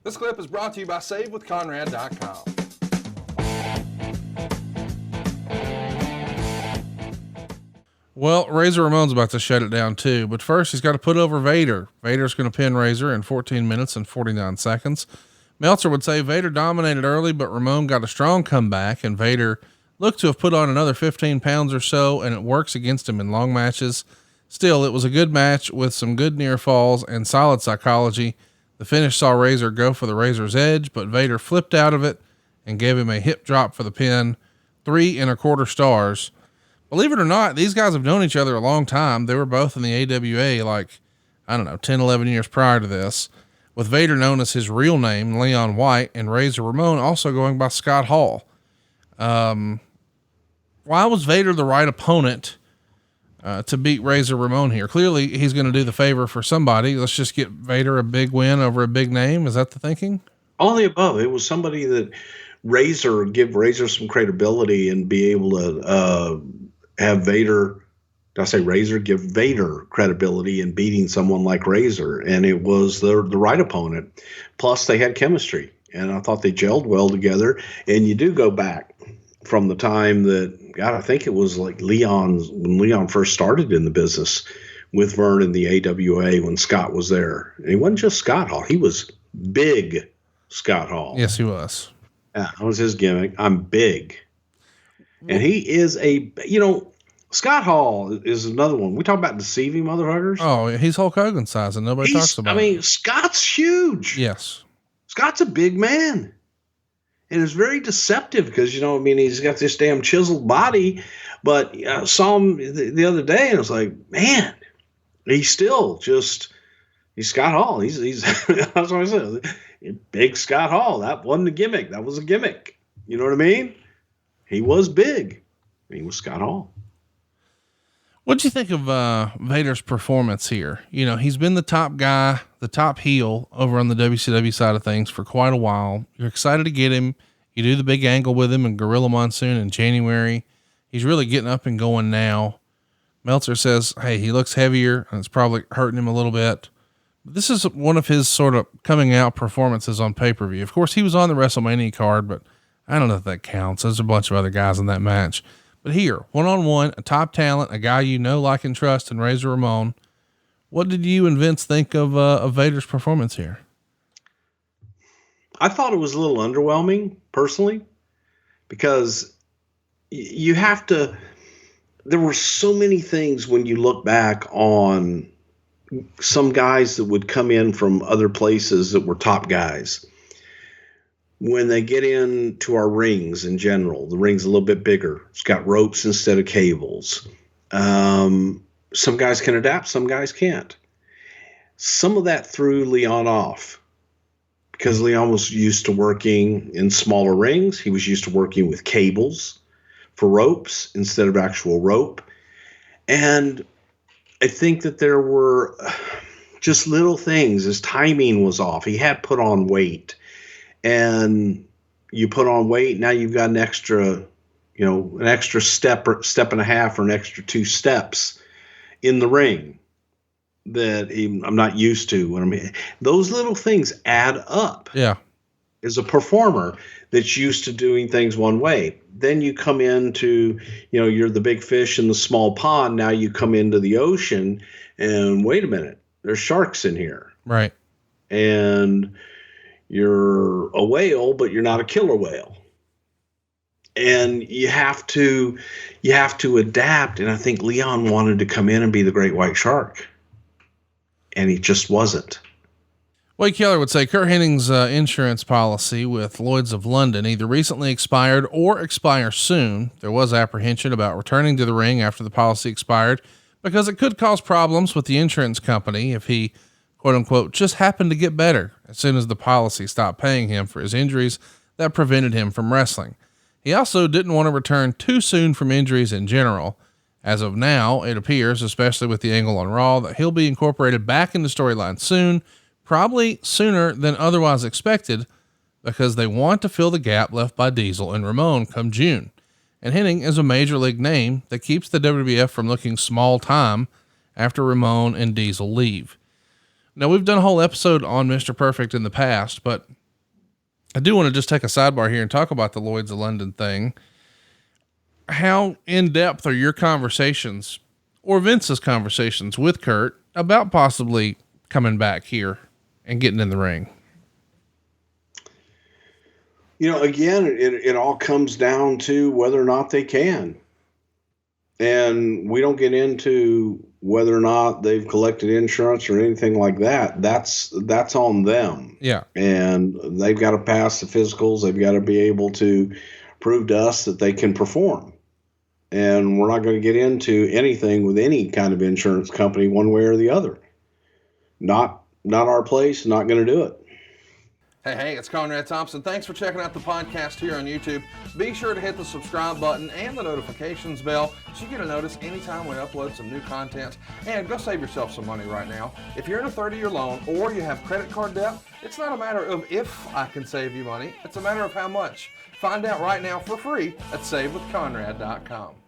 This clip is brought to you by SaveWithConrad.com. Well, Razor Ramon's about to shut it down too, but first he's got to put over Vader. Vader's going to pin Razor in 14 minutes and 49 seconds. Meltzer would say Vader dominated early, but Ramon got a strong comeback, and Vader looked to have put on another 15 pounds or so, and it works against him in long matches. Still, it was a good match with some good near falls and solid psychology. The finish saw Razor go for the Razor's edge, but Vader flipped out of it and gave him a hip drop for the pin. 3 1/4 stars. Believe it or not, these guys have known each other a long time. They were both in the AWA, like, 10, 11 years prior to this, with Vader known as his real name, Leon White, and Razor Ramon also going by Scott Hall. Why was Vader the right opponent to beat Razor Ramon here? Clearly he's going to do the favor for somebody. Let's just get Vader a big win over a big name. Is that the thinking? All the above. It was somebody that give Razor some credibility and be able to have Vader, did I say Razor? Give Vader credibility in beating someone like Razor. And it was the right opponent. Plus they had chemistry, and I thought they gelled well together. And you do go back from the time that, God, I think it was like when Leon first started in the business with Vern in the AWA when Scott was there. And he wasn't just Scott Hall. He was big Scott Hall. Yes, he was. Yeah, that was his gimmick. I'm big. And he is Scott Hall is another one. We talk about deceiving motherfuckers. Oh, he's Hulk Hogan size and nobody talks about it. Scott's huge. Yes. Scott's a big man. And it's very deceptive because, he's got this damn chiseled body. But I saw him the other day and I was like, man, he's still he's Scott Hall. He's that's what I said. Big Scott Hall. That wasn't a gimmick. That was a gimmick. You know what I mean? He was big. He was Scott Hall. What'd you think of Vader's performance here? He's been the top guy, the top heel over on the WCW side of things for quite a while. You're excited to get him. You do the big angle with him in Gorilla Monsoon in January. He's really getting up and going now. Meltzer says, hey, he looks heavier and it's probably hurting him a little bit. But this is one of his sort of coming out performances on pay-per-view. Of course, he was on the WrestleMania card, but I don't know if that counts. There's a bunch of other guys in that match. But here, one-on-one, a top talent, a guy like and trust in Razor Ramon. What did you and Vince think of Vader's performance here? I thought it was a little underwhelming, personally, because you have to – there were so many things when you look back on some guys that would come in from other places that were top guys. When they get into our rings in general, the ring's a little bit bigger. It's got ropes instead of cables. Some guys can adapt, some guys can't. Some of that threw Leon off because Leon was used to working in smaller rings. He was used to working with cables for ropes instead of actual rope. And I think that there were just little things. His timing was off. He had put on weight. And you put on weight, now you've got an extra step and a half or an extra 2 steps in the ring that I'm not used to. Those little things add up. Yeah. As a performer that's used to doing things one way. Then you come into, you're the big fish in the small pond. Now you come into the ocean and wait a minute, there's sharks in here. Right. And you're a whale, but you're not a killer whale. And you have to adapt. And I think Leon wanted to come in and be the great white shark. And he just wasn't. Wade Keller would say Kurt Hennig's insurance policy with Lloyd's of London either recently expired or expire soon. There was apprehension about returning to the ring after the policy expired because it could cause problems with the insurance company if he, quote unquote, just happened to get better as soon as the policy stopped paying him for his injuries that prevented him from wrestling. He also didn't want to return too soon from injuries in general. As of now, it appears, especially with the angle on Raw, that he'll be incorporated back into storyline soon, probably sooner than otherwise expected, because they want to fill the gap left by Diesel and Ramon come June. And Hennig is a major league name that keeps the WWF from looking small time after Ramon and Diesel leave. Now, we've done a whole episode on Mr. Perfect in the past, but I do want to just take a sidebar here and talk about the Lloyd's of London thing. How in depth are your conversations or Vince's conversations with Kurt about possibly coming back here and getting in the ring? You know, again, it all comes down to whether or not they can. And we don't get into whether or not they've collected insurance or anything like that. That's on them. Yeah. And they've got to pass the physicals. They've got to be able to prove to us that they can perform. And we're not going to get into anything with any kind of insurance company one way or the other. Not our place, not going to do it. Hey, it's Conrad Thompson. Thanks for checking out the podcast here on YouTube. Be sure to hit the subscribe button and the notifications bell so you get a notice anytime we upload some new content. And go save yourself some money right now. If you're in a 30-year loan or you have credit card debt, it's not a matter of if I can save you money. It's a matter of how much. Find out right now for free at SaveWithConrad.com.